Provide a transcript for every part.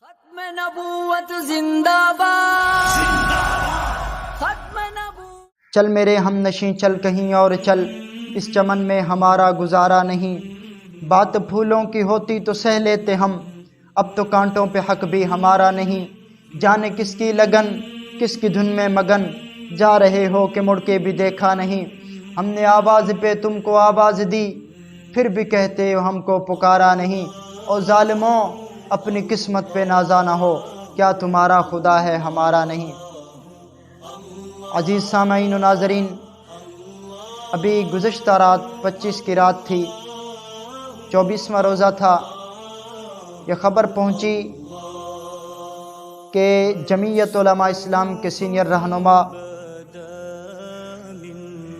ختم نبوت زندہ باد، ختم نبوت۔ چل میرے ہم نشیں چل کہیں اور چل، اس چمن میں ہمارا گزارا نہیں۔ بات پھولوں کی ہوتی تو سہ لیتے ہم، اب تو کانٹوں پہ حق بھی ہمارا نہیں۔ جانے کس کی لگن کس کی دھن میں مگن، جا رہے ہو کہ مڑ کے بھی دیکھا نہیں۔ ہم نے آواز پہ تم کو آواز دی، پھر بھی کہتے ہو ہم کو پکارا نہیں۔ او ظالموں اپنی قسمت پہ نازا نہ ہو، کیا تمہارا خدا ہے ہمارا نہیں۔ عزیز سامعین و ناظرین، ابھی گزشتہ رات 25 کی رات تھی، 24واں روزہ تھا۔ یہ خبر پہنچی کہ جمعیت علماء اسلام کے سینئر رہنما،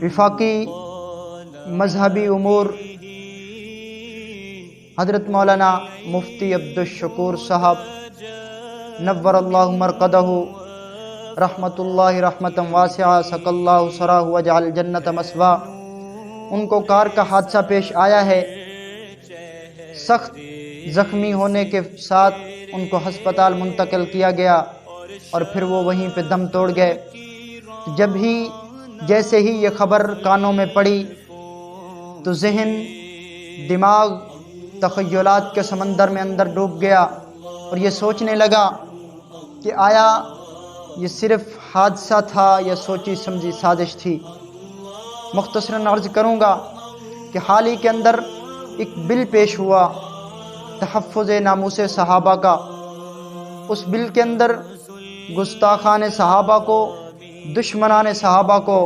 وفاقی مذہبی امور حضرت مولانا مفتی عبدالشکور صاحب نور اللہ مرقدہ رحمۃ اللہ رحمۃ واسعہ سق اللہ سراہ وجعل جنت مثوا، ان کو کار کا حادثہ پیش آیا ہے۔ سخت زخمی ہونے کے ساتھ ان کو ہسپتال منتقل کیا گیا اور پھر وہ وہیں پہ دم توڑ گئے۔ جیسے ہی یہ خبر کانوں میں پڑی تو ذہن دماغ تخیلات کے سمندر میں اندر ڈوب گیا اور یہ سوچنے لگا کہ آیا یہ صرف حادثہ تھا یا سوچی سمجھی سازش تھی۔ مختصراً عرض کروں گا کہ حال ہی کے اندر ایک بل پیش ہوا تحفظ ناموس صحابہ کا۔ اس بل کے اندر گستاخان صحابہ کو، دشمنان صحابہ کو،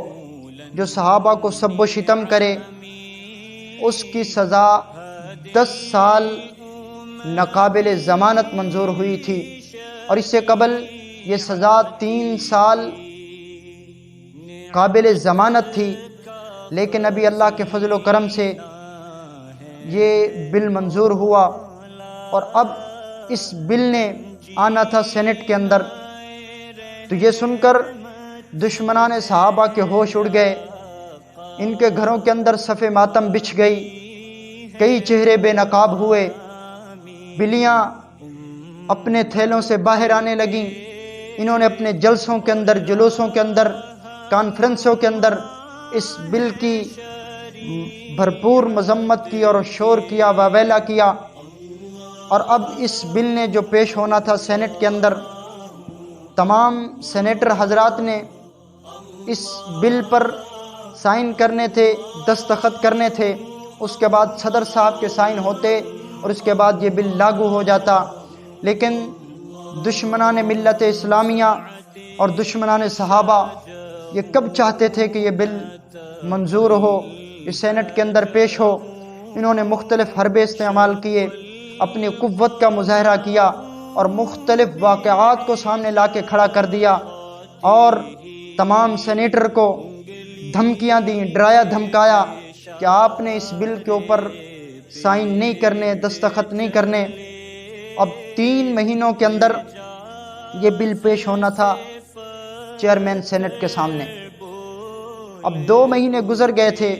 جو صحابہ کو سب و شتم کرے، اس کی سزا 10 سال ناقابل ضمانت منظور ہوئی تھی، اور اس سے قبل یہ سزا 3 سال قابل ضمانت تھی، لیکن ابھی اللہ کے فضل و کرم سے یہ بل منظور ہوا، اور اب اس بل نے آنا تھا سینٹ کے اندر۔ تو یہ سن کر دشمنان صحابہ کے ہوش اڑ گئے، ان کے گھروں کے اندر صف ماتم بچھ گئی، کئی چہرے بے نقاب ہوئے، بلیاں اپنے تھیلوں سے باہر آنے لگیں۔ انہوں نے اپنے جلسوں کے اندر، جلوسوں کے اندر، کانفرنسوں کے اندر اس بل کی بھرپور مذمت کی اور شور کیا، واویلا کیا، اور اب اس بل نے جو پیش ہونا تھا سینٹ کے اندر، تمام سینیٹر حضرات نے اس بل پر سائن کرنے تھے، دستخط کرنے تھے، اس کے بعد صدر صاحب کے سائن ہوتے اور اس کے بعد یہ بل لاگو ہو جاتا۔ لیکن دشمنان ملت اسلامیہ اور دشمنان صحابہ یہ کب چاہتے تھے کہ یہ بل منظور ہو، اس سینٹ کے اندر پیش ہو۔ انہوں نے مختلف حربے استعمال کیے، اپنی قوت کا مظاہرہ کیا اور مختلف واقعات کو سامنے لا کے کھڑا کر دیا، اور تمام سینیٹر کو دھمکیاں دیں، ڈرایا دھمکایا کہ آپ نے اس بل کے اوپر سائن نہیں کرنے، دستخط نہیں کرنے۔ اب 3 مہینوں کے اندر یہ بل پیش ہونا تھا چیئرمین سینٹ کے سامنے۔ اب 2 مہینے گزر گئے تھے،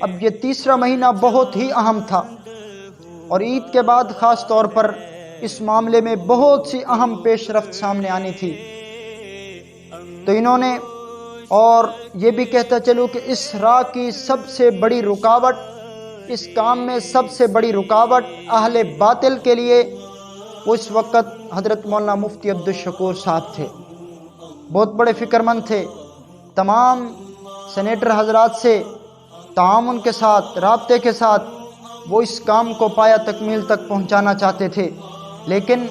اب یہ تیسرا مہینہ بہت ہی اہم تھا، اور عید کے بعد خاص طور پر اس معاملے میں بہت سی اہم پیش رفت سامنے آنی تھی۔ تو انہوں نے، اور یہ بھی کہتا چلوں کہ اس راہ کی سب سے بڑی رکاوٹ، اس کام میں سب سے بڑی رکاوٹ اہل باطل کے لیے وہ اس وقت حضرت مولانا مفتی عبدالشکور صاحب تھے۔ بہت بڑے فکر مند تھے، تمام سینیٹر حضرات سے تعاون کے ساتھ، رابطے کے ساتھ وہ اس کام کو پایا تکمیل تک پہنچانا چاہتے تھے، لیکن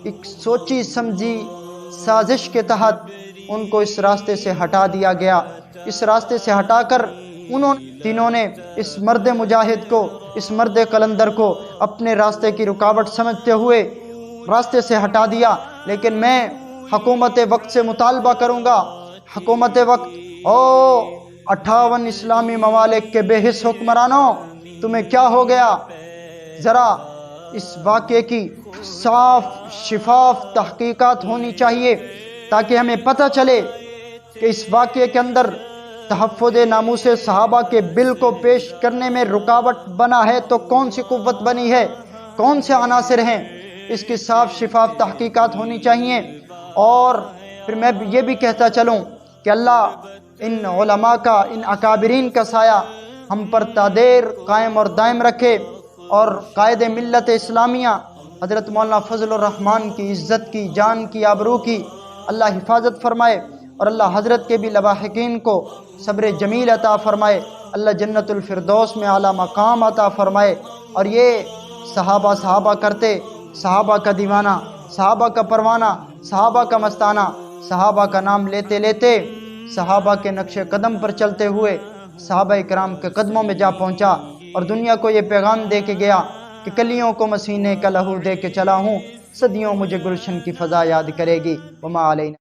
ایک سوچی سمجھی سازش کے تحت ان کو اس راستے سے ہٹا دیا گیا۔ اس راستے سے ہٹا کر تینوں نے اس مرد مجاہد کو، اس مرد قلندر کو اپنے راستے کی رکاوٹ سمجھتے ہوئے راستے سے ہٹا دیا۔ لیکن میں حکومت وقت سے مطالبہ کروں گا، حکومت وقت، 58 اسلامی ممالک کے بے حس حکمرانوں، تمہیں کیا ہو گیا؟ ذرا اس واقعے کی صاف شفاف تحقیقات ہونی چاہیے، تاکہ ہمیں پتہ چلے کہ اس واقعے کے اندر تحفظ ناموس صحابہ کے بل کو پیش کرنے میں رکاوٹ بنا ہے تو کون سی قوت بنی ہے، کون سے عناصر ہیں۔ اس کی صاف شفاف تحقیقات ہونی چاہیے۔ اور پھر میں یہ بھی کہتا چلوں کہ اللہ ان علماء کا، ان اکابرین کا سایہ ہم پر تادیر قائم اور دائم رکھے، اور قائد ملت اسلامیہ حضرت مولانا فضل الرحمان کی عزت کی، جان کی، آبرو کی اللہ حفاظت فرمائے، اور اللہ حضرت کے بھی لواحقین کو صبر جمیل عطا فرمائے، اللہ جنت الفردوس میں اعلیٰ مقام عطا فرمائے۔ اور یہ صحابہ کرتے، صحابہ کا دیوانہ، صحابہ کا پروانہ، صحابہ کا مستانہ، صحابہ کا نام لیتے لیتے، صحابہ کے نقش قدم پر چلتے ہوئے صحابہ کرام کے قدموں میں جا پہنچا، اور دنیا کو یہ پیغام دے کے گیا کہ کلیوں کو مسینے کا لہو دے کے چلا ہوں، صدیوں مجھے گلشن کی فضا یاد کرے گی۔ وما علینا۔